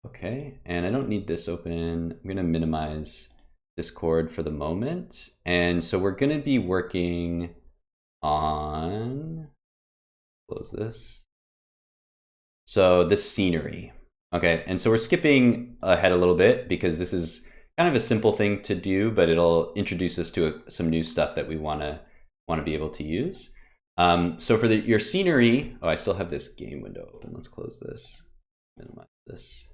Okay, and I don't need this open. I'm gonna minimize Discord for the moment. And so we're gonna be working on, close this. So the scenery. Okay, and so we're skipping ahead a little bit because this is kind of a simple thing to do, but it'll introduce us to some new stuff that we wanna be able to use. So for your scenery, oh, I still have this game window open. Let's close this, minimize this.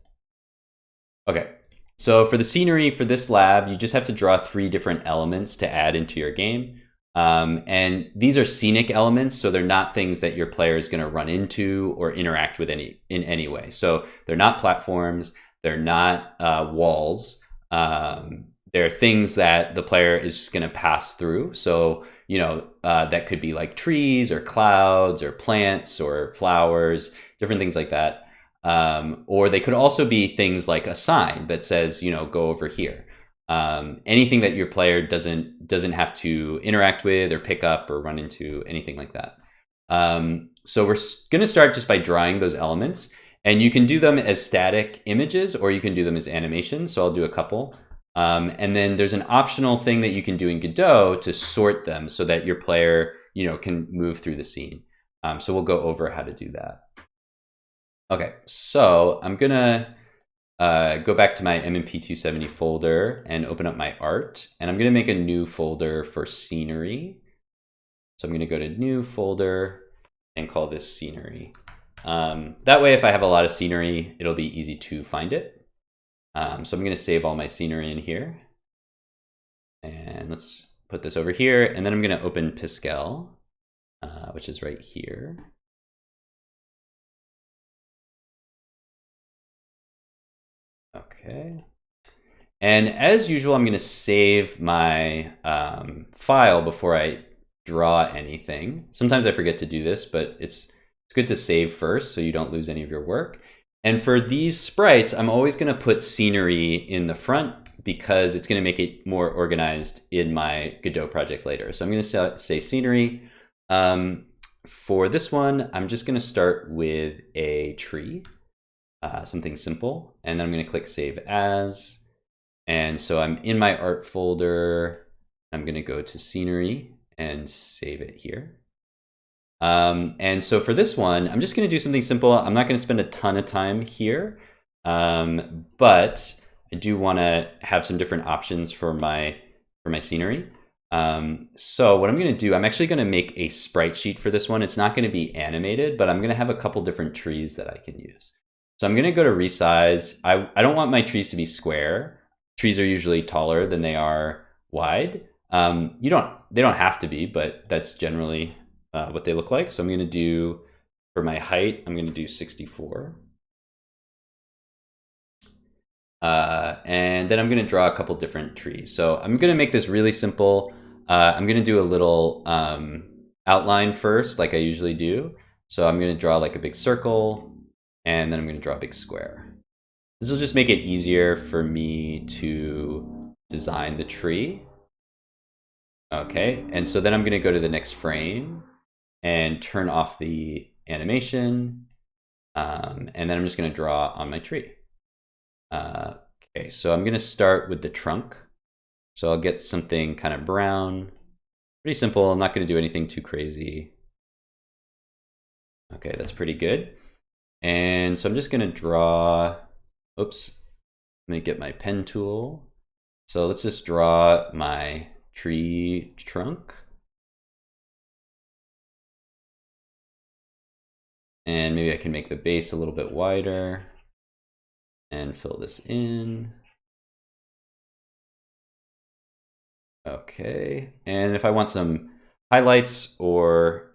Okay, so for the scenery for this lab, you just have to draw 3 different elements to add into your game. And these are scenic elements, so they're not things that your player is going to run into or interact with in any way. So they're not platforms, they're not walls. They're things that the player is just going to pass through. So, you know, that could be like trees or clouds or plants or flowers, different things like that. Or they could also be things like a sign that says, you know, go over here. Anything that your player doesn't have to interact with or pick up or run into, anything like that. So we're going to start just by drawing those elements, and you can do them as static images or you can do them as animations. So I'll do a couple. And then there's an optional thing that you can do in Godot to sort them so that your player, you know, can move through the scene. So we'll go over how to do that. Okay, so I'm gonna go back to my MMP 270 folder and open up my art, and I'm gonna make a new folder for scenery. So I'm gonna go to new folder and call this scenery. That way, if I have a lot of scenery, it'll be easy to find it. So I'm gonna save all my scenery in here. And let's put this over here, and then I'm gonna open Piskel, which is right here. Okay. And as usual, I'm going to save my file before I draw anything. Sometimes I forget to do this, but it's good to save first so you don't lose any of your work. And for these sprites, I'm always going to put scenery in the front because it's going to make it more organized in my Godot project later. So I'm going to say scenery. For this one, I'm just going to start with a tree. Something simple, and then I'm going to click Save As. And so I'm in my art folder. I'm going to go to Scenery and save it here. And so for this one, I'm just going to do something simple. I'm not going to spend a ton of time here, but I do want to have some different options for my scenery. So what I'm going to do, I'm actually going to make a sprite sheet for this one. It's not going to be animated, but I'm going to have a couple different trees that I can use. So I'm going to go to resize. I don't want my trees to be square. Trees are usually taller than they are wide. They don't have to be, but that's generally what they look like. So I'm going to do, for my height, I'm going to do 64. And then I'm going to draw a couple different trees. So I'm going to make this really simple. I'm going to do a little outline first, like I usually do. So I'm going to draw like a big circle, and then I'm going to draw a big square. This will just make it easier for me to design the tree. Okay, and so then I'm going to go to the next frame and turn off the animation. And then I'm just going to draw on my tree. Okay, so I'm going to start with the trunk. So I'll get something kind of brown. Pretty simple. I'm not going to do anything too crazy. Okay, that's pretty good. And so I'm just going to draw, oops, let me get my pen tool. So let's just draw my tree trunk. And maybe I can make the base a little bit wider and fill this in. Okay, and if I want some highlights or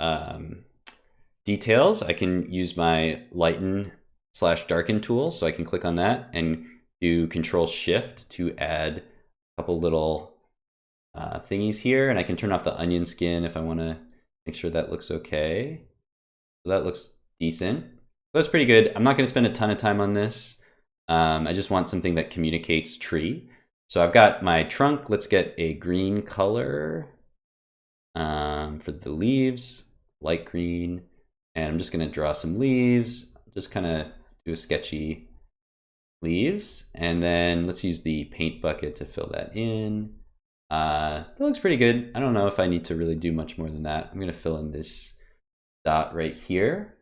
details, I can use my lighten/darken tool. So I can click on that and do Control-Shift to add a couple little thingies here. And I can turn off the onion skin if I want to make sure that looks okay. So that looks decent. That's pretty good. I'm not going to spend a ton of time on this. I just want something that communicates tree. So I've got my trunk. Let's get a green color for the leaves, light green. And I'm just going to draw some leaves, just kind of do a sketchy leaves. And then let's use the paint bucket to fill that in. That looks pretty good. I don't know if I need to really do much more than that. I'm gonna fill in this dot right here.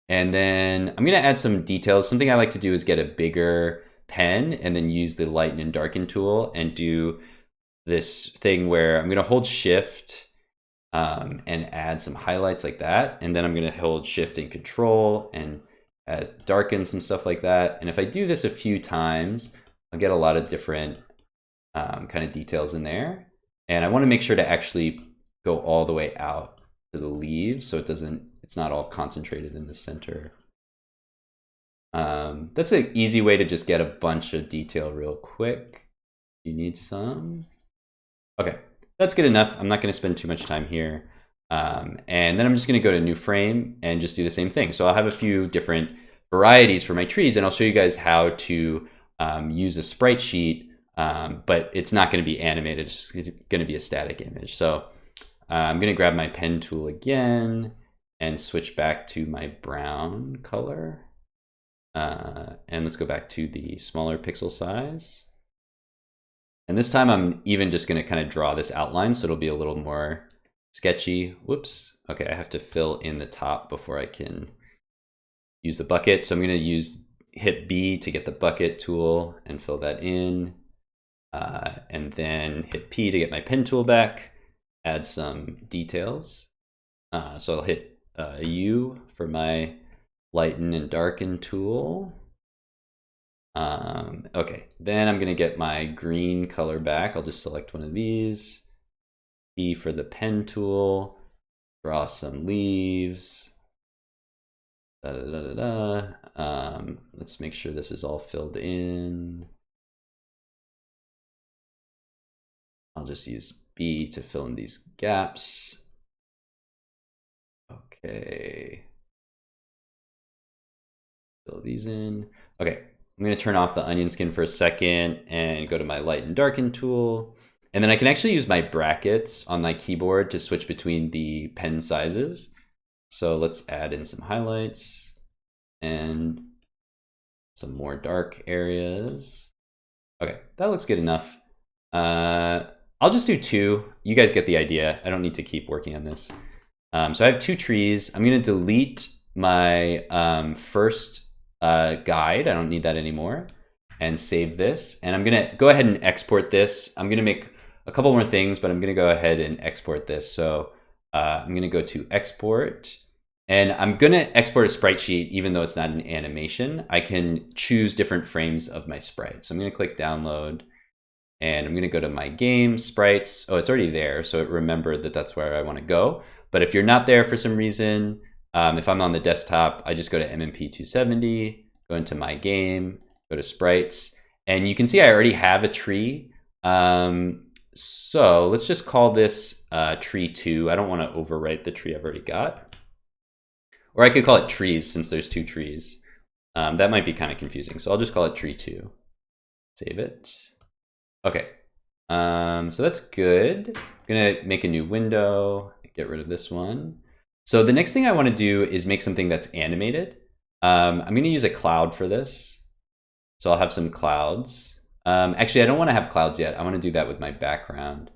And then I'm gonna add some details. Something I like to do is get a bigger pen and then use the lighten and darken tool and do this thing where I'm gonna hold shift and add some highlights like that. And then I'm gonna hold shift and control and darken some stuff like that. And if I do this a few times, I'll get a lot of different kind of details in there. And I wanna make sure to actually go all the way out to the leaves so it's not all concentrated in the center. That's an easy way to just get a bunch of detail real quick. You need some. Okay, that's good enough. I'm not gonna spend too much time here. And then I'm just gonna go to new frame and just do the same thing. So I'll have a few different varieties for my trees, and I'll show you guys how to use a sprite sheet, but it's not gonna be animated, it's just gonna be a static image. So I'm gonna grab my pen tool again and switch back to my brown color. And let's go back to the smaller pixel size. And this time I'm even just gonna kind of draw this outline so it'll be a little more sketchy. Whoops. Okay, I have to fill in the top before I can use the bucket. So I'm gonna hit B to get the bucket tool and fill that in. And then hit P to get my pen tool back, add some details. So I'll hit U for my lighten and darken tool. Okay, then I'm gonna get my green color back. I'll just select one of these. E for the pen tool, draw some leaves. Let's make sure this is all filled in. I'll just use B to fill in these gaps. Okay. Fill these in. Okay, I'm gonna turn off the onion skin for a second and go to my light and darken tool. And then I can actually use my brackets on my keyboard to switch between the pen sizes. So let's add in some highlights and some more dark areas. Okay, that looks good enough. I'll just do 2. You guys get the idea. I don't need to keep working on this. So I have 2 trees. I'm gonna delete my first guide. I don't need that anymore. And save this. And I'm gonna go ahead and export this. I'm gonna make a couple more things, but I'm gonna go ahead and export this. So I'm gonna go to export. And I'm gonna export a sprite sheet, even though it's not an animation. I can choose different frames of my sprite. So I'm gonna click download. And I'm gonna go to my game, sprites. Oh, it's already there, so it remembered that that's where I wanna go. But if you're not there for some reason, if I'm on the desktop, I just go to MMP 270, go into my game, go to sprites, and you can see I already have a tree. So let's just call this tree 2. I don't wanna overwrite the tree I've already got. Or I could call it trees since there's 2 trees. That might be kind of confusing, so I'll just call it tree 2. Save it. Okay, so that's good. I'm gonna make a new window, get rid of this one. So the next thing I wanna do is make something that's animated. I'm gonna use a cloud for this. So I'll have some clouds. Actually, I don't wanna have clouds yet. I wanna do that with my background.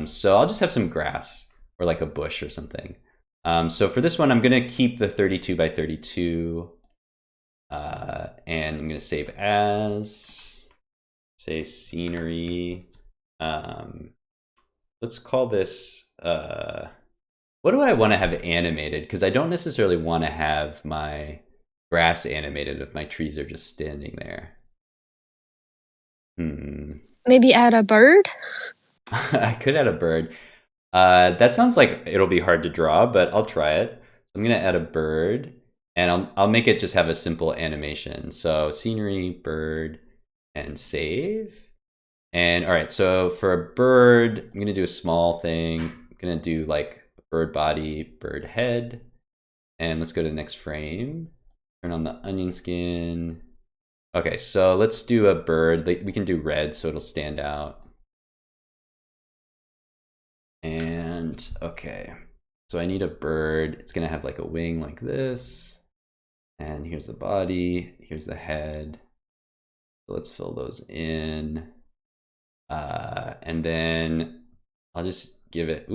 So I'll just have some grass or like a bush or something. So for this one, I'm gonna keep the 32 by 32 and I'm gonna save as. Say scenery. Let's call this, what do I want to have animated? Because I don't necessarily want to have my grass animated if my trees are just standing there. Maybe add a bird? I could add a bird. That sounds like it'll be hard to draw, but I'll try it. I'm gonna add a bird and I'll make it just have a simple animation. So scenery, bird, and save. And all right, so for a bird, I'm gonna do a small thing. I'm gonna do like bird body, bird head. And let's go to the next frame. Turn on the onion skin. Okay, so let's do a bird. We can do red so it'll stand out. And okay, so I need a bird. It's gonna have like a wing like this. And here's the body, here's the head. So let's fill those in. And then I'll just give it,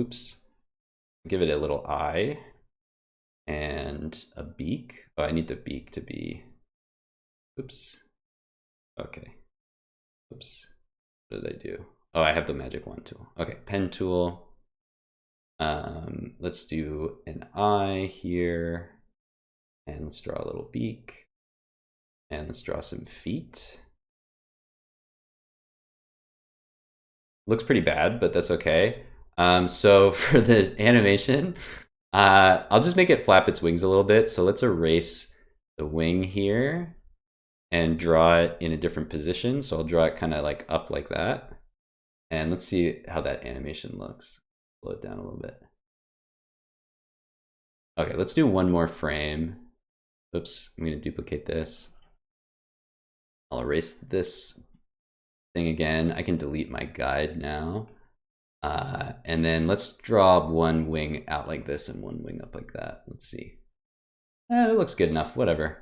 give it a little eye and a beak. Oh, I need the beak to be, okay. Oops, what did I do? Oh, I have the magic wand tool. Okay, pen tool. Let's do an eye here. And let's draw a little beak. And let's draw some feet. Looks pretty bad, but that's okay. So for the animation, I'll just make it flap its wings a little bit. So let's erase the wing here and draw it in a different position. So I'll draw it kind of like up like that. And let's see how that animation looks. Slow it down a little bit. Okay, let's do one more frame. Oops, I'm gonna duplicate this. I'll erase this thing again. I can delete my guide now. And then let's draw one wing out like this and one wing up like that. Let's see. It looks good enough, whatever.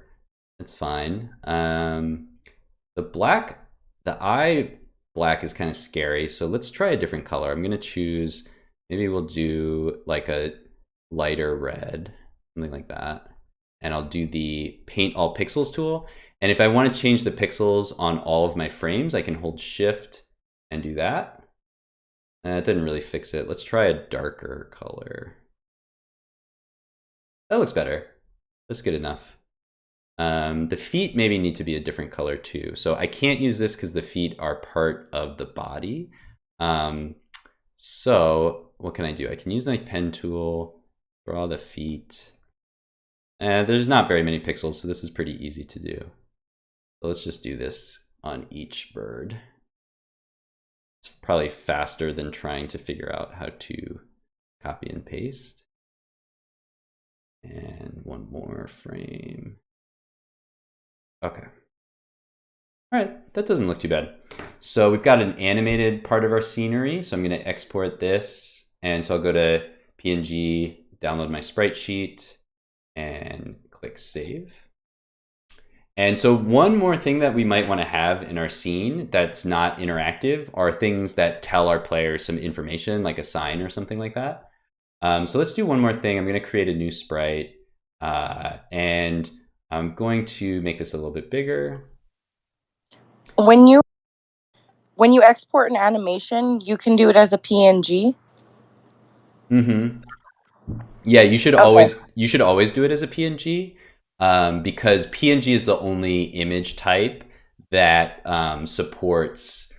It's fine. The eye black is kind of scary, so let's try a different color. I'm gonna choose, maybe we'll do like a lighter red, something like that. And I'll do the paint all pixels tool. And if I want to change the pixels on all of my frames, I can hold shift and do that. It didn't really fix it. Let's try a darker color. That looks better. That's good enough. The feet maybe need to be a different color too. So I can't use this because the feet are part of the body. So what can I do? I can use my pen tool, draw the feet. There's not very many pixels, so this is pretty easy to do. So let's just do this on each bird. It's probably faster than trying to figure out how to copy and paste. And one more frame. Okay. All right, that doesn't look too bad. So we've got an animated part of our scenery. So I'm gonna export this. And so I'll go to PNG, download my sprite sheet, and click save. And so one more thing that we might want to have in our scene that's not interactive are things that tell our players some information, like a sign or something like that. So let's do one more thing. I'm going to create a new sprite, and I'm going to make this a little bit bigger. When you export an animation, you can do it as a PNG. Mm-hmm. Yeah, you should always do it as a PNG, because PNG is the only image type that supports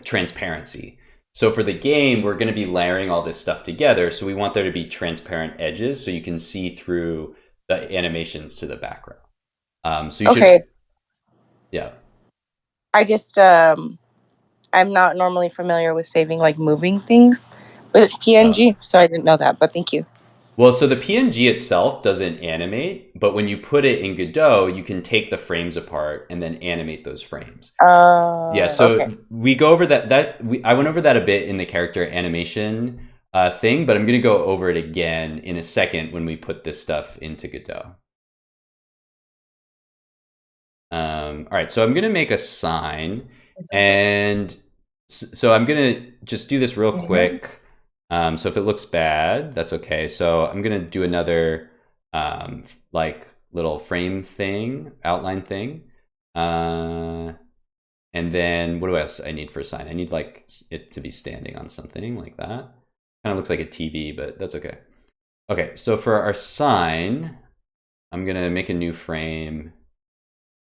transparency. So for the game, we're going to be layering all this stuff together. So we want there to be transparent edges so you can see through the animations to the background. So you should, yeah. I just I'm not normally familiar with saving like moving things with PNG, so I didn't know that. But thank you. Well, so the PNG itself doesn't animate, but when you put it in Godot, you can take the frames apart and then animate those frames. Yeah, so okay. we go over I went over that a bit in the character animation thing, but I'm going to go over it again in a second when we put this stuff into Godot. All right, so I'm going to make a sign, and so I'm going to just do this real quick. So if it looks bad, that's okay. So I'm going to do another like little frame thing, outline thing. And then what else I need for a sign? I need like it to be standing on something like that. Kind of looks like a TV, but that's okay. Okay, so for our sign, I'm gonna make a new frame,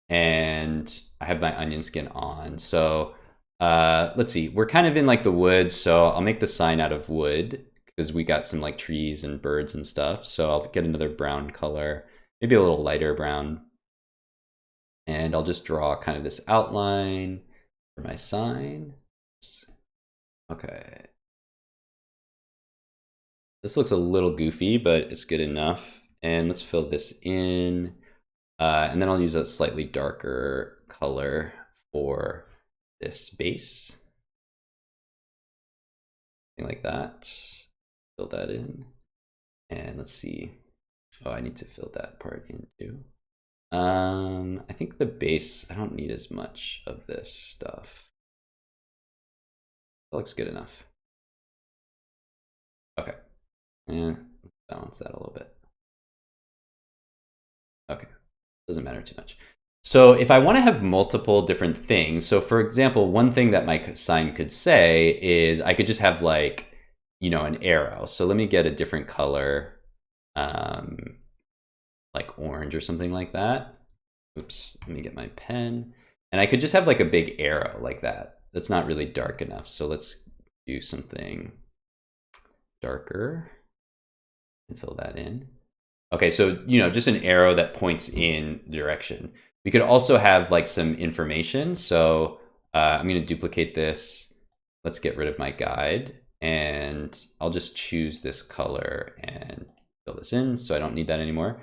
and I have my onion skin on. So let's see, we're kind of in like the woods, so I'll make the sign out of wood because we got some like trees and birds and stuff. So I'll get another brown color, maybe a little lighter brown. And I'll just draw kind of this outline for my sign. Okay. This looks a little goofy, but it's good enough. And let's fill this in. And then I'll use a slightly darker color for this base. Something like that. Fill that in. And let's see. Oh, I need to fill that part in too. I think the base, I don't need as much of this stuff. That looks good enough. Okay, and balance that a little bit. Okay, doesn't matter too much. So if I want to have multiple different things, so for example, one thing that my sign could say is I could just have like, you know, an arrow. So let me get a different color, like orange or something like that. Oops, let me get my pen. And I could just have like a big arrow like that. That's not really dark enough. So let's do something darker and fill that in. Okay, so, you know, just an arrow that points in the direction. We could also have like some information. So I'm going to duplicate this. Let's get rid of my guide. And I'll just choose this color and fill this in. So I don't need that anymore.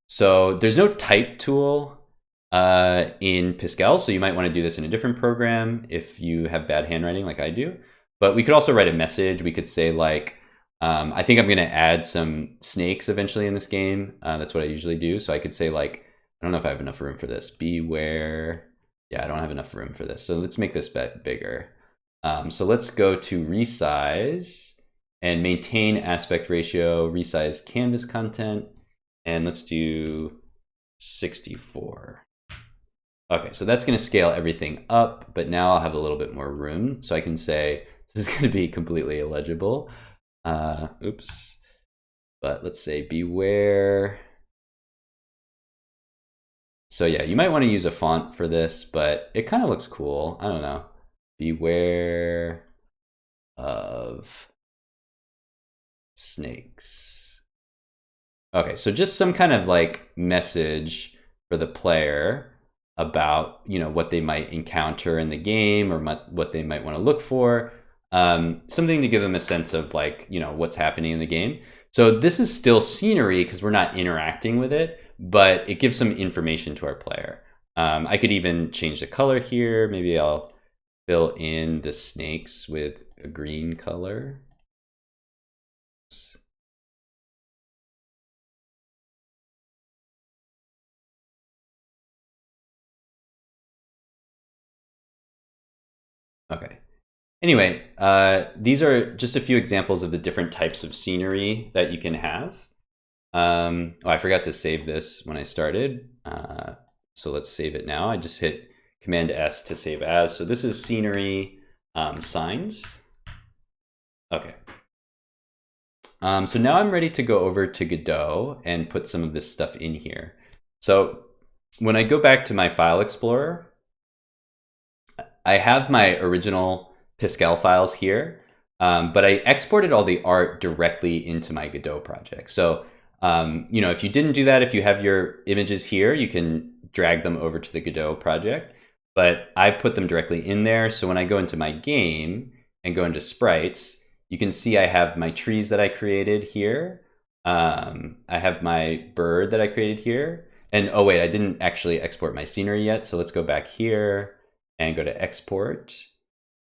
So there's no type tool in Piskel. So you might want to do this in a different program if you have bad handwriting like I do. But we could also write a message. We could say like, I think I'm going to add some snakes eventually in this game. That's what I usually do. So I could say like, I don't know if I have enough room for this. Beware. Yeah, I don't have enough room for this. So let's make this bit bigger. So let's go to resize and maintain aspect ratio, resize canvas content. And let's do 64. Okay, so that's going to scale everything up, but now I'll have a little bit more room. So I can say this is going to be completely illegible. Oops. But let's say beware. So yeah, you might want to use a font for this, but it kind of looks cool. I don't know. Beware of snakes. Okay, so just some kind of like message for the player about, you know, what they might encounter in the game or what they might want to look for. Something to give them a sense of like, you know, what's happening in the game. So this is still scenery because we're not interacting with it, but it gives some information to our player. I could even change the color here. Maybe I'll fill in the snakes with a green color. Oops. Okay. Anyway, these are just a few examples of the different types of scenery that you can have. Oh, I forgot to save this when I started. So let's save it now. I just hit Command S to save as. So this is scenery signs. Okay. So now I'm ready to go over to Godot and put some of this stuff in here. So when I go back to my file explorer, I have my original Piskel files here, but I exported all the art directly into my Godot project. So, you know, if you didn't do that, if you have your images here, you can drag them over to the Godot project, but I put them directly in there. So when I go into my game and go into sprites, you can see I have my trees that I created here. I have my bird that I created here. And oh wait, I didn't actually export my scenery yet. So let's go back here and go to export.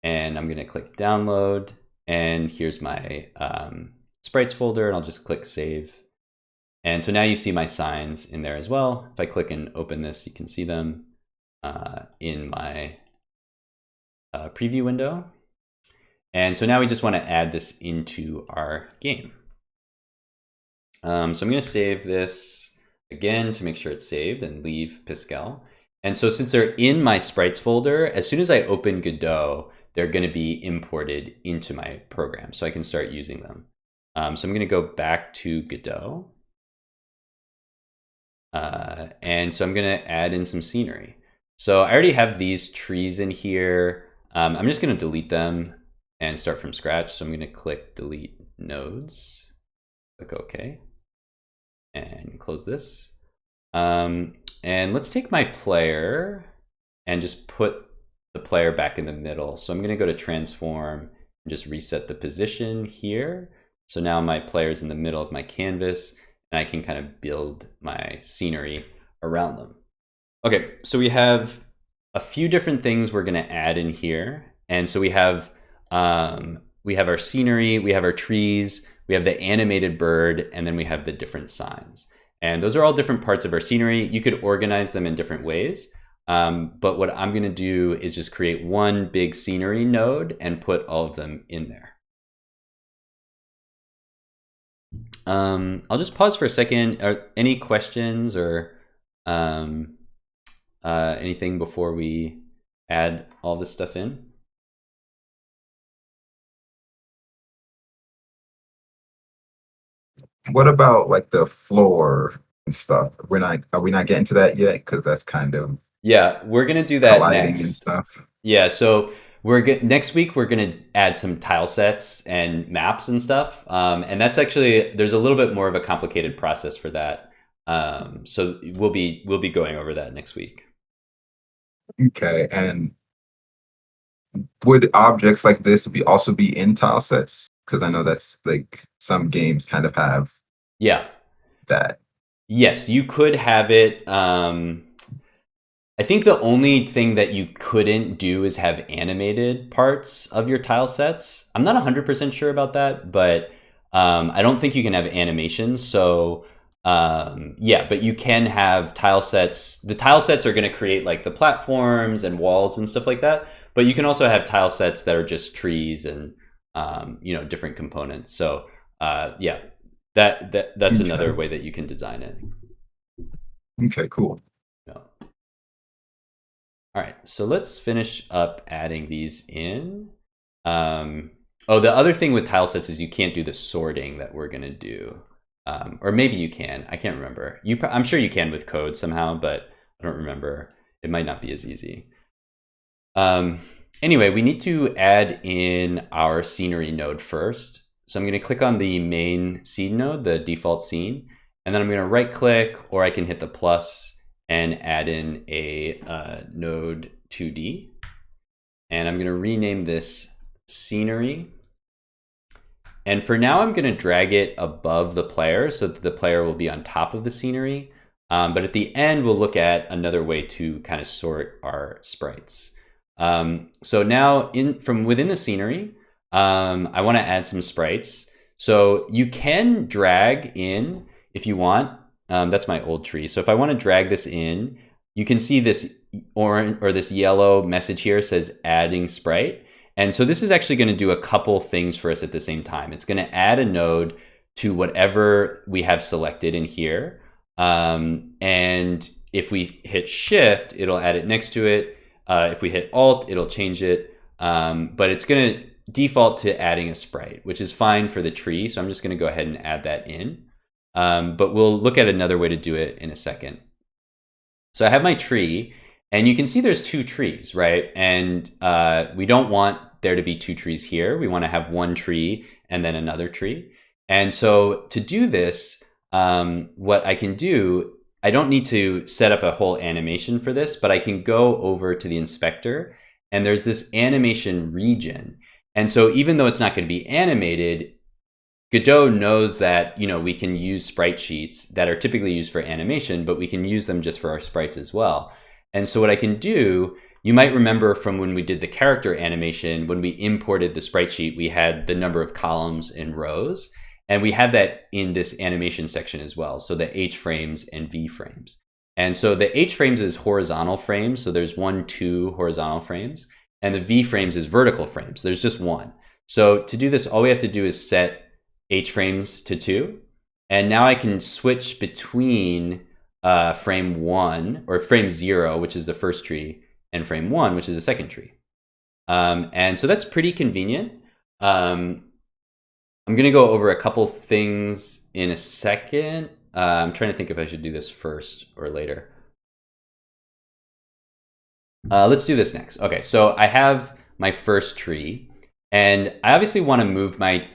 And I'm gonna click download. And here's my sprites folder, and I'll just click save. And so now you see my signs in there as well. If I click and open this, you can see them in my preview window. And so now we just want to add this into our game. So I'm going to save this again to make sure it's saved and leave Piskel. And so since they're in my sprites folder, as soon as I open Godot, they're going to be imported into my program. So I can start using them. So I'm going to go back to Godot. And so I'm going to add in some scenery. So I already have these trees in here. I'm just going to delete them and start from scratch. So I'm going to click delete nodes, click OK, and close this. And let's take my player and just put the player back in the middle. So I'm going to go to transform and just reset the position here. So now my player's in the middle of my canvas, and I can kind of build my scenery around them. Okay, so we have a few different things we're going to add in here. And so we have our scenery, we have our trees, we have the animated bird, and then we have the different signs. And those are all different parts of our scenery. You could organize them in different ways. But what I'm going to do is just create one big scenery node and put all of them in there. I'll just pause for a second. Are any questions or anything before we add all this stuff in? What about like the floor and stuff? Are we not getting to that yet? Because that's kind of Yeah, we're gonna do that colliding and next. stuff. Yeah, so next week we're gonna add some tile sets and maps and stuff, and that's actually there's a little bit more of a complicated process for that. So we'll be going over that next week. Okay, and would objects like this also be in tile sets? Because I know that's like some games kind of have Yeah. that. Yes, you could have it. I think the only thing that you couldn't do is have animated parts of your tile sets. I'm not 100% sure about that, but I don't think you can have animations. So yeah, but you can have tile sets. The tile sets are going to create like the platforms and walls and stuff like that. But you can also have tile sets that are just trees and different components. So yeah, that's another way that you can design it. Okay, cool. Yeah. All right, so let's finish up adding these in. Oh, the other thing with tile sets is you can't do the sorting that we're gonna do. Or maybe you can, I can't remember. I'm sure you can with code somehow, but I don't remember. It might not be as easy. Anyway, we need to add in our scenery node first. So I'm gonna click on the main scene node, the default scene, and then I'm gonna right click, or I can hit the plus and add in a node 2D. And I'm gonna rename this scenery. And for now, I'm gonna drag it above the player so that the player will be on top of the scenery. But at the end, we'll look at another way to kind of sort our sprites. So now from within the scenery, I wanna add some sprites. So you can drag in if you want. That's my old tree. So if I want to drag this in, you can see this orange or this yellow message here says adding sprite. And so this is actually going to do a couple things for us at the same time. It's going to add a node to whatever we have selected in here. And if we hit shift, it'll add it next to it. If we hit alt, it'll change it. But it's going to default to adding a sprite, which is fine for the tree. So I'm just going to go ahead and add that in. But we'll look at another way to do it in a second. So I have my tree, and you can see there's two trees, right? And we don't want there to be two trees here. We want to have one tree and then another tree. And so to do this, what I can do, I don't need to set up a whole animation for this, but I can go over to the inspector, and there's this animation region. And so even though it's not going to be animated, Godot knows that we can use sprite sheets that are typically used for animation, but we can use them just for our sprites as well. And so what I can do, you might remember from when we did the character animation, when we imported the sprite sheet, we had the number of columns and rows, and we have that in this animation section as well. So the H frames and V frames. And so the H frames is horizontal frames. So there's 1, 2 horizontal frames, and the V frames is vertical frames. There's just one. So to do this, all we have to do is set H frames to 2. And now I can switch between frame 1 or frame 0, which is the first tree, and frame 1, which is the second tree. And so that's pretty convenient. I'm going to go over a couple things in a second. I'm trying to think if I should do this first or later. Let's do this next. Okay, so I have my first tree. And I obviously want to move my,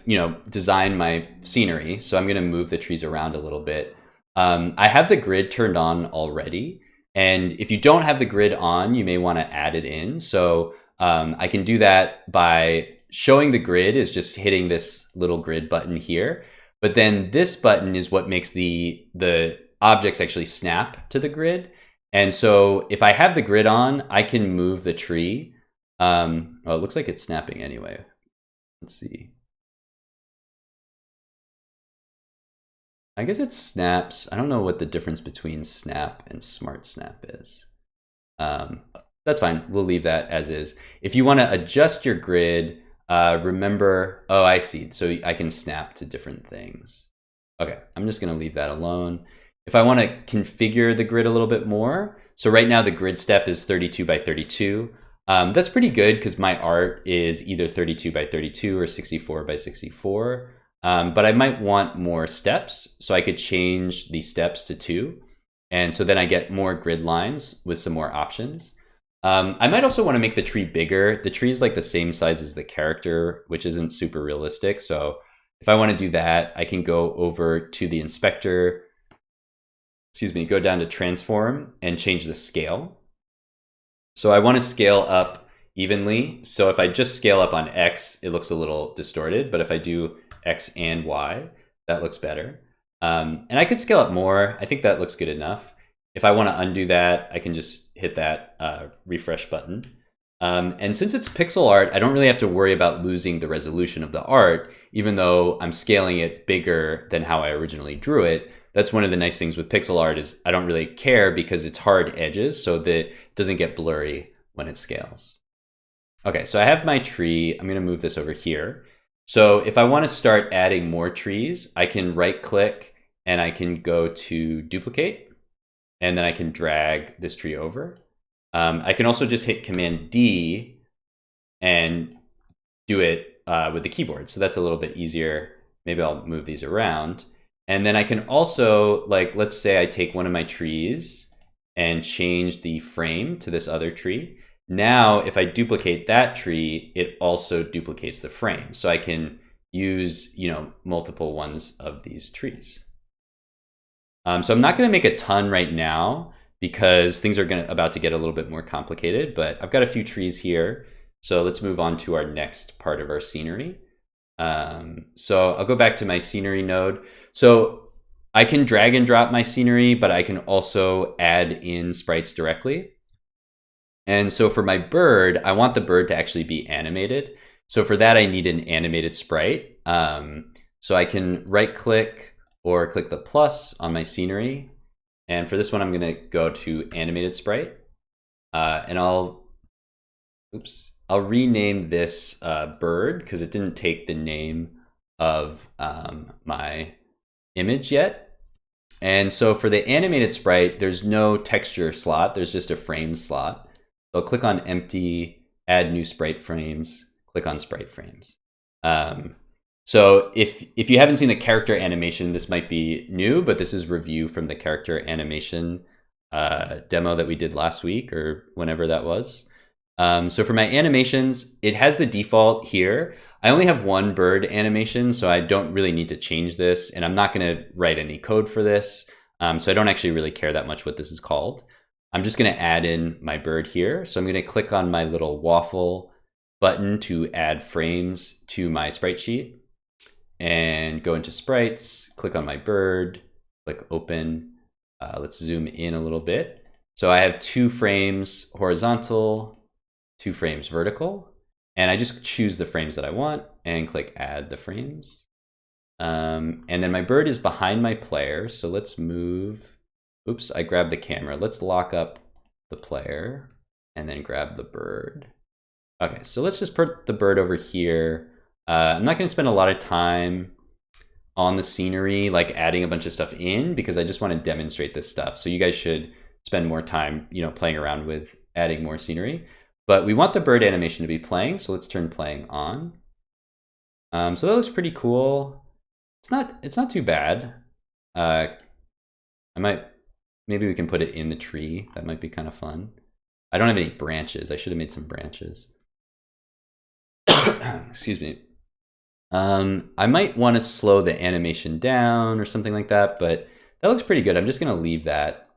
design my scenery. So I'm going to move the trees around a little bit. I have the grid turned on already. And if you don't have the grid on, you may want to add it in. So I can do that by showing the grid is just hitting this little grid button here. But then this button is what makes the objects actually snap to the grid. And so if I have the grid on, I can move the tree. Well, it looks like it's snapping anyway. Let's see. I guess it snaps. I don't know what the difference between snap and smart snap is. That's fine. We'll leave that as is. If you want to adjust your grid, remember, oh, I see. So I can snap to different things. Okay, I'm just going to leave that alone. If I want to configure the grid a little bit more, so right now the grid step is 32 by 32. That's pretty good because my art is either 32 by 32 or 64 by 64. But I might want more steps, so I could change the steps to 2. And so then I get more grid lines with some more options. I might also want to make the tree bigger. The tree is like the same size as the character, which isn't super realistic. So if I want to do that, I can go over to the inspector, go down to transform and change the scale. So I want to scale up evenly. So if I just scale up on X, it looks a little distorted, but if I do X and Y, that looks better. And I could scale up more. I think that looks good enough. If I want to undo that, I can just hit that refresh button. And since it's pixel art, I don't really have to worry about losing the resolution of the art, even though I'm scaling it bigger than how I originally drew it. That's one of the nice things with pixel art is I don't really care because it's hard edges, so that it doesn't get blurry when it scales. Okay, so I have my tree. I'm going to move this over here. So if I want to start adding more trees, I can right click and I can go to duplicate, and then I can drag this tree over. I can also just hit Command D and do it with the keyboard. So that's a little bit easier. Maybe I'll move these around. And then I can also, like, let's say I take one of my trees and change the frame to this other tree. Now, if I duplicate that tree, it also duplicates the frame. So I can use, multiple ones of these trees. So I'm not going to make a ton right now because things are about to get a little bit more complicated, but I've got a few trees here. So let's move on to our next part of our scenery. So I'll go back to my scenery node. So I can drag and drop my scenery, but I can also add in sprites directly. And so for my bird, I want the bird to actually be animated. So for that, I need an animated sprite. So I can right click or click the plus on my scenery. And for this one, I'm going to go to animated sprite. And I'll rename this bird because it didn't take the name of my image yet. And so for the animated sprite, there's no texture slot. There's just a frame slot. So I'll click on empty, add new sprite frames, click on sprite frames. So if you haven't seen the character animation, this might be new, but this is review from the character animation demo that we did last week or whenever that was. So for my animations, it has the default here. I only have one bird animation, so I don't really need to change this, and I'm not going to write any code for this. So I don't actually really care that much what this is called. I'm just going to add in my bird here. So I'm going to click on my little waffle button to add frames to my sprite sheet and go into sprites, click on my bird, click open. Let's zoom in a little bit. So I have 2 frames horizontal, 2 frames vertical, and I just choose the frames that I want and click add the frames. And then my bird is behind my player. So let's move. Oops, I grabbed the camera. Let's lock up the player and then grab the bird. Okay, so let's just put the bird over here. I'm not going to spend a lot of time on the scenery, like adding a bunch of stuff in, because I just want to demonstrate this stuff. So you guys should spend more time, playing around with adding more scenery. But we want the bird animation to be playing, so let's turn playing on. So that looks pretty cool. It's not too bad. Maybe we can put it in the tree. That might be kind of fun. I don't have any branches. I should have made some branches. Excuse me. I might want to slow the animation down or something like that, but that looks pretty good. I'm just going to leave that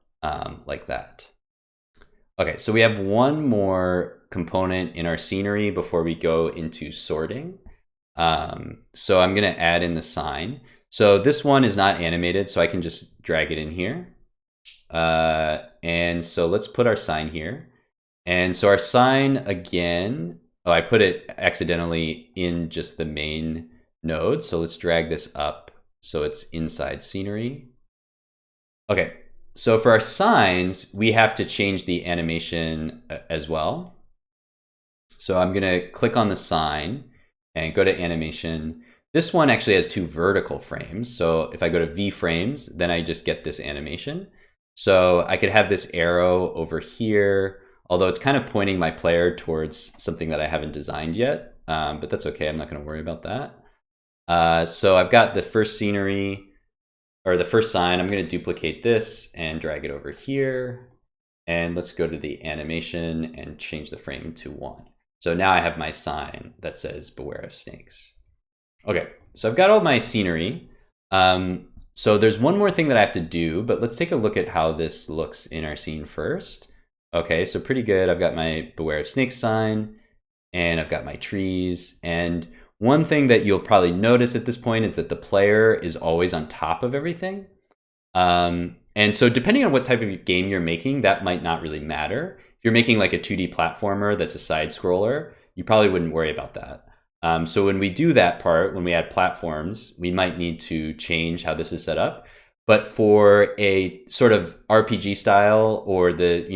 like that. Okay, so we have one more component in our scenery before we go into sorting. So I'm going to add in the sign. So this one is not animated, so I can just drag it in here. And so let's put our sign here. And so our sign again, oh, I put it accidentally in just the main node. So let's drag this up So it's inside scenery. Okay, so for our signs, we have to change the animation as well. So I'm gonna click on the sign and go to animation. This one actually has 2 vertical frames. So if I go to V frames, then I just get this animation. So I could have this arrow over here, although it's kind of pointing my player towards something that I haven't designed yet, but that's okay, I'm not gonna worry about that. So I've got the first scenery, or the first sign. I'm gonna duplicate this and drag it over here. And let's go to the animation and change the frame to 1. So now I have my sign that says beware of snakes. Okay, so I've got all my scenery. So there's one more thing that I have to do, but let's take a look at how this looks in our scene first. Okay, so pretty good. I've got my beware of snakes sign, and I've got my trees. And one thing that you'll probably notice at this point is that the player is always on top of everything. And so depending on what type of game you're making, that might not really matter. If you're making like a 2D platformer that's a side scroller, you probably wouldn't worry about that. So when we do that part, when we add platforms, we might need to change how this is set up. But for a sort of RPG style or the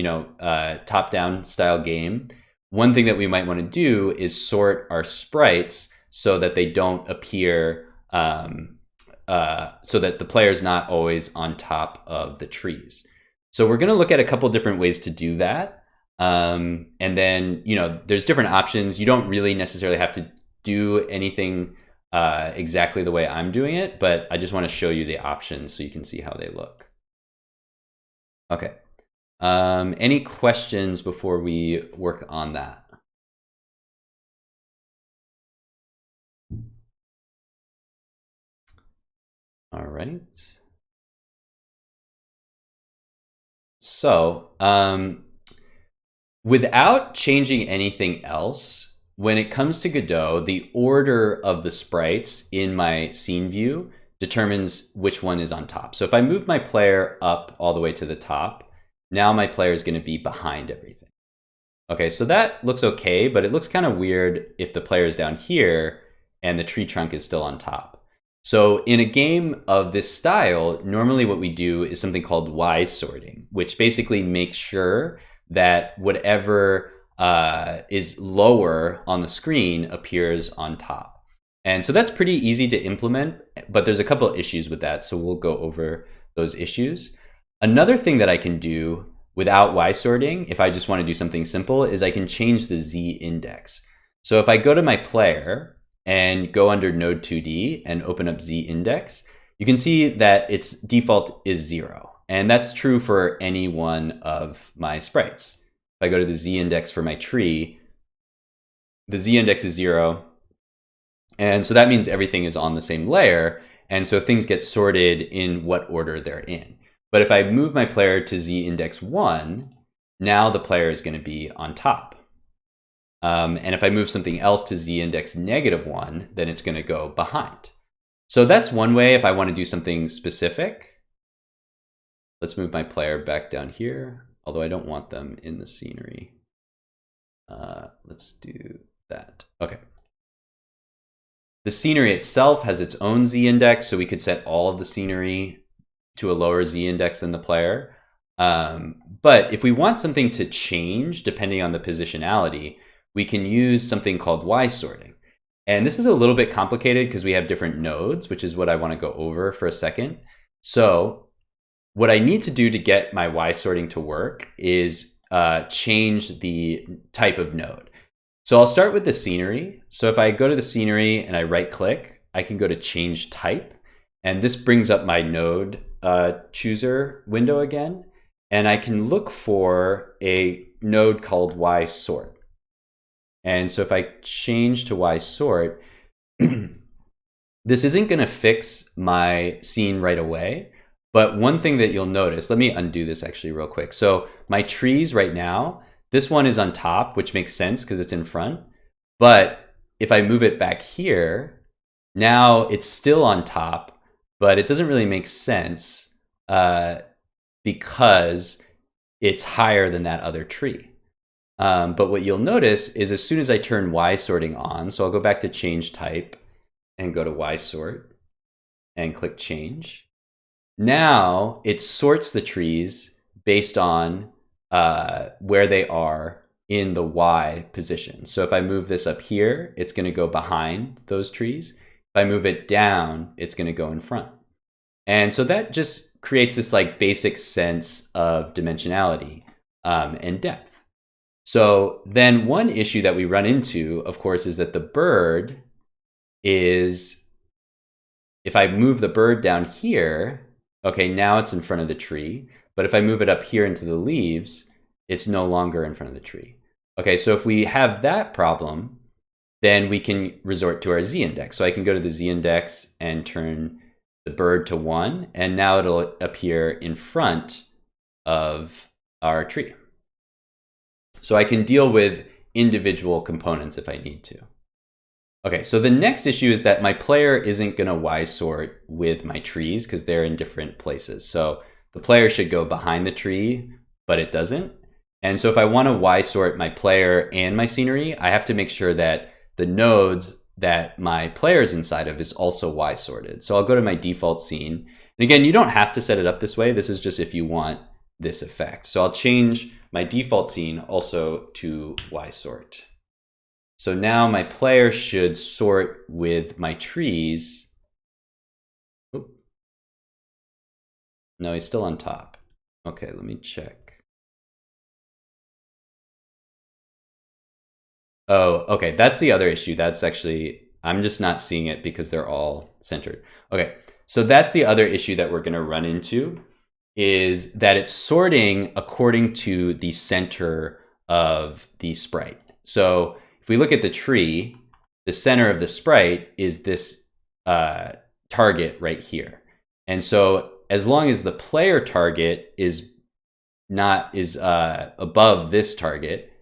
top-down style game, one thing that we might want to do is sort our sprites so that they don't appear, so that the player is not always on top of the trees. So we're going to look at a couple different ways to do that. And then, there's different options. You don't really necessarily have to do anything exactly the way I'm doing it, but I just want to show you the options so you can see how they look. Okay. Any questions before we work on that? All right. So, without changing anything else, when it comes to Godot, the order of the sprites in my scene view determines which one is on top. So if I move my player up all the way to the top, now my player is going to be behind everything. Okay, so that looks okay, but it looks kind of weird if the player is down here and the tree trunk is still on top. So in a game of this style, normally what we do is something called Y sorting, which basically makes sure that whatever is lower on the screen appears on top. And so that's pretty easy to implement, but there's a couple of issues with that, so we'll go over those issues. Another thing that I can do without Y sorting, if I just want to do something simple, is I can change the Z index. So if I go to my player and go under node 2D and open up Z index, you can see that its default is 0. And that's true for any one of my sprites. If I go to the Z index for my tree, the Z index is 0. And so that means everything is on the same layer. And so things get sorted in what order they're in. But if I move my player to Z index 1, now the player is going to be on top. And if I move something else to Z index -1, then it's going to go behind. So that's one way if I want to do something specific. Let's move my player back down here, although I don't want them in the scenery. Let's do that. Okay. The scenery itself has its own Z index, so we could set all of the scenery to a lower Z index than the player. But if we want something to change depending on the positionality, we can use something called Y sorting. And this is a little bit complicated because we have different nodes, which is what I want to go over for a second. So what I need to do to get my Y sorting to work is change the type of node. So I'll start with the scenery. So if I go to the scenery and I right click, I can go to change type. And this brings up my node chooser window again. And I can look for a node called Y sort. And so if I change to Y sort, this isn't going to fix my scene right away. But one thing that you'll notice, let me undo this actually real quick. So my trees right now, this one is on top, which makes sense because it's in front. But if I move it back here, now it's still on top, but it doesn't really make sense because it's higher than that other tree. But what you'll notice is as soon as I turn Y sorting on, so I'll go back to change type and go to Y sort. and click change. Now it sorts the trees based on where they are in the Y position. So if I move this up here, it's going to go behind those trees. If I move it down, it's going to go in front. And so that just creates this like basic sense of dimensionality and depth. So then one issue that we run into, of course, is that the bird is, if I move the bird down here, okay, now it's in front of the tree. But if I move it up here into the leaves, it's no longer in front of the tree. Okay, so if we have that problem, then we can resort to our z-index. So I can go to the z-index and turn the bird to 1, and now it'll appear in front of our tree. So I can deal with individual components if I need to. Okay, so the next issue is that my player isn't going to Y-sort with my trees because they're in different places. So the player should go behind the tree, but it doesn't. And so if I want to Y-sort my player and my scenery, I have to make sure that the nodes that my player is inside of is also Y-sorted. So I'll go to my default scene. And again, you don't have to set it up this way. This is just if you want this effect. So I'll change my default scene also to Y-sort. So now my player should sort with my trees. Oop. No, he's still on top. Okay, let me check. Oh, okay, that's the other issue. That's actually, I'm just not seeing it because they're all centered. Okay, so that's the other issue that we're gonna run into, is that it's sorting according to the center of the sprite. So if we look at the tree, the center of the sprite is this target right here. And so as long as the player target is above this target,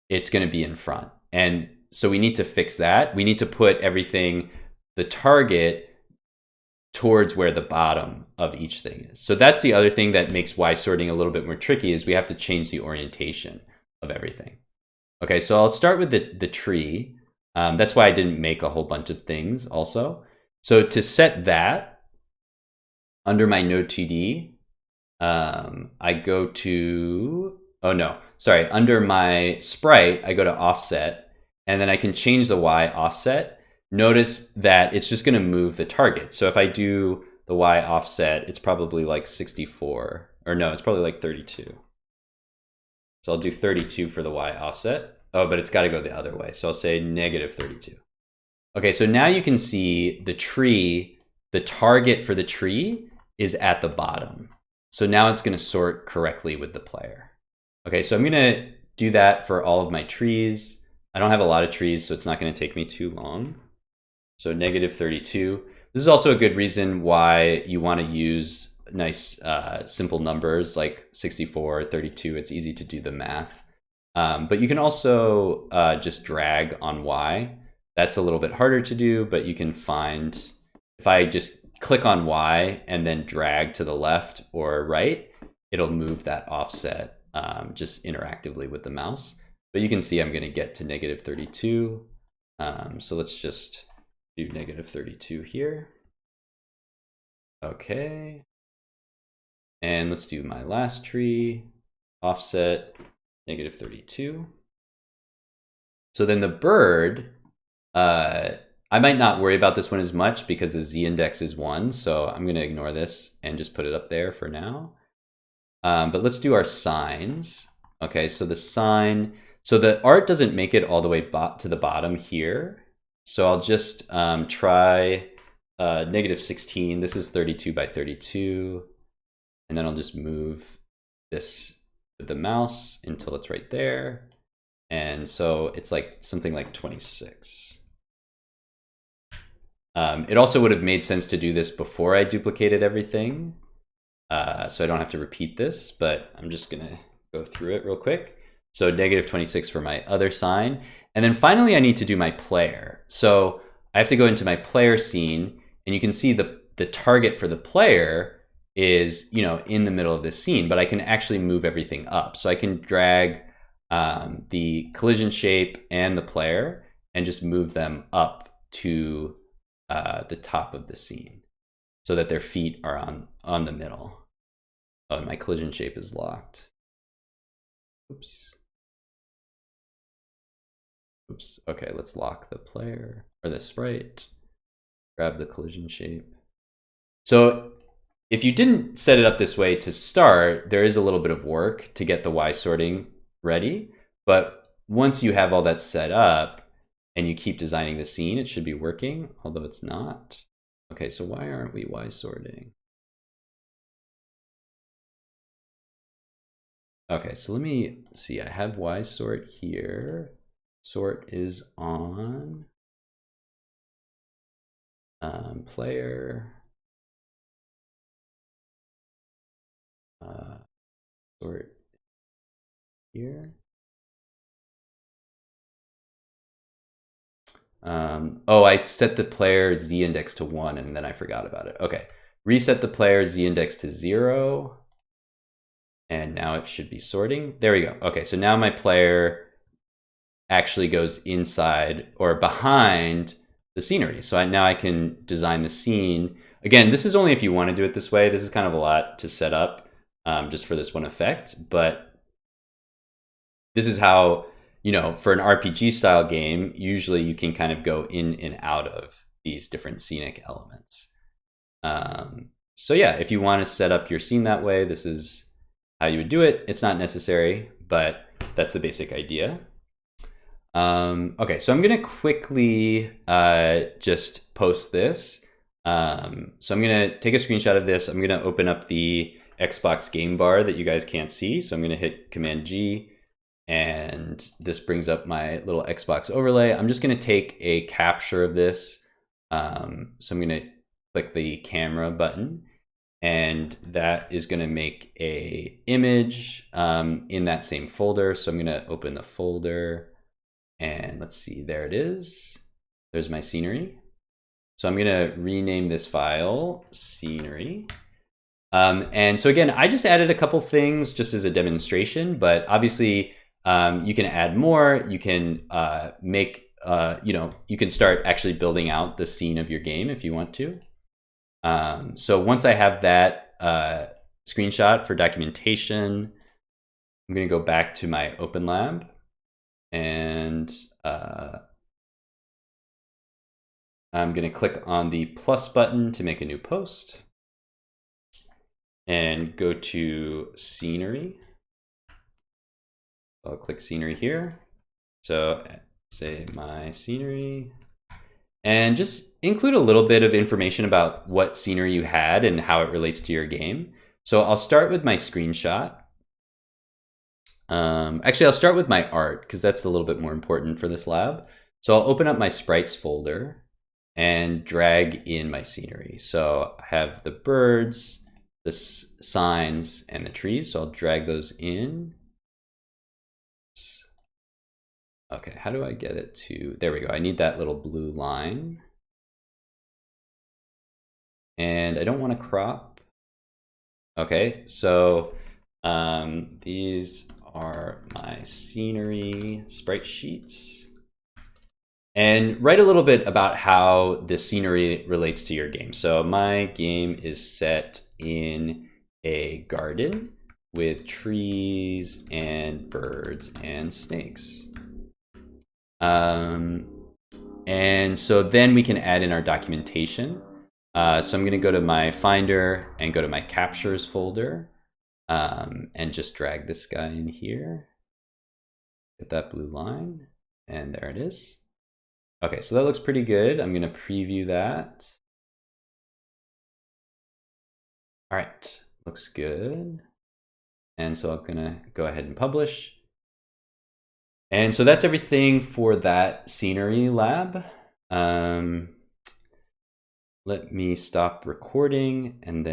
it's gonna be in front. And so we need to fix that. We need to put everything, the target, towards where the bottom of each thing is. So that's the other thing that makes Y sorting a little bit more tricky, is we have to change the orientation of everything. Okay, so I'll start with the tree. That's why I didn't make a whole bunch of things also. So to set that, under my node 2D, I go to, oh no, sorry, under my sprite, I go to offset, and then I can change the Y offset. Notice that it's just gonna move the target. So if I do the Y offset, it's probably like 64, or no, it's probably like 32. So I'll do 32 for the Y offset. Oh, but it's gotta go the other way. So I'll say negative 32. Okay, so now you can see the tree, the target for the tree is at the bottom. So now it's gonna sort correctly with the player. Okay, so I'm gonna do that for all of my trees. I don't have a lot of trees, so it's not gonna take me too long. So negative 32. This is also a good reason why you wanna use nice simple numbers like 64, 32. It's easy to do the math. But you can also just drag on Y. That's a little bit harder to do, but you can find, if I just click on Y and then drag to the left or right, it'll move that offset just interactively with the mouse. But you can see I'm going to get to negative 32. So let's just do negative 32 here. Okay. And let's do my last tree, offset, negative 32. So then the bird, I might not worry about this one as much because the z-index is 1. So I'm going to ignore this and just put it up there for now. But let's do our signs. Okay, so the sign, so the art doesn't make it all the way to the bottom here. So I'll just try negative 16. This is 32 by 32. And then I'll just move this with the mouse until it's right there. And so it's like something like 26. It also would have made sense to do this before I duplicated everything. So I don't have to repeat this, but I'm just gonna go through it real quick. So negative 26 for my other sign. And then finally I need to do my player. So I have to go into my player scene, and you can see the target for the player is, you know, in the middle of this scene, but I can actually move everything up. So I can drag the collision shape and the player and just move them up to the top of the scene. so that their feet are on the middle. Oh, and my collision shape is locked. Oops. Oops. Okay, let's lock the player or the sprite. Grab the collision shape. So if you didn't set it up this way to start, there is a little bit of work to get the Y sorting ready. But once you have all that set up and you keep designing the scene, it should be working, although it's not. Okay, so why aren't we Y sorting? Okay, so let me see. I have Y sort here. Sort is on player. Sort here. Oh, I set the player Z index to 1 and then I forgot about it. Okay, reset the player Z index to 0. And now it should be sorting. There we go. Okay, so now my player actually goes inside or behind the scenery. So now I can design the scene. Again, this is only if you want to do it this way. This is kind of a lot to set up just for this one effect. But this is how, you know, for an RPG style game, usually you can kind of go in and out of these different scenic elements. So yeah, if you want to set up your scene that way, this is how you would do it. It's not necessary, but that's the basic idea. Okay, so I'm gonna quickly just post this. So I'm gonna take a screenshot of this. I'm gonna open up the Xbox game bar that you guys can't see. So I'm gonna hit Command G, and this brings up my little Xbox overlay. I'm just gonna take a capture of this. So I'm gonna click the camera button, and that is gonna make a image in that same folder. So I'm gonna open the folder. And let's see, there it is. There's my scenery. So I'm gonna rename this file scenery. And so again, I just added a couple things just as a demonstration, but obviously you can add more. You can make, you can start actually building out the scene of your game if you want to. So once I have that screenshot for documentation, I'm gonna go back to my Open Lab. And I'm going to click on the plus button to make a new post and go to scenery. I'll click scenery here. So say my scenery and just include a little bit of information about what scenery you had and how it relates to your game. So I'll start with my screenshot. Actually, I'll start with my art because that's a little bit more important for this lab. So I'll open up my sprites folder and drag in my scenery. So I have the birds, the signs, and the trees. So I'll drag those in. Okay, how do I get it to, there we go. I need that little blue line. And I don't want to crop. Okay, so these are my scenery sprite sheets. And write a little bit about how the scenery relates to your game. So my game is set in a garden with trees and birds and snakes. And so then we can add in our documentation. So I'm going to go to my Finder and go to my Captures folder. And just drag this guy in here. Get that blue line, and there it is. Okay, so that looks pretty good. I'm gonna preview that. All right, looks good. And so I'm gonna go ahead and publish. And so that's everything for that scenery lab. Let me stop recording and then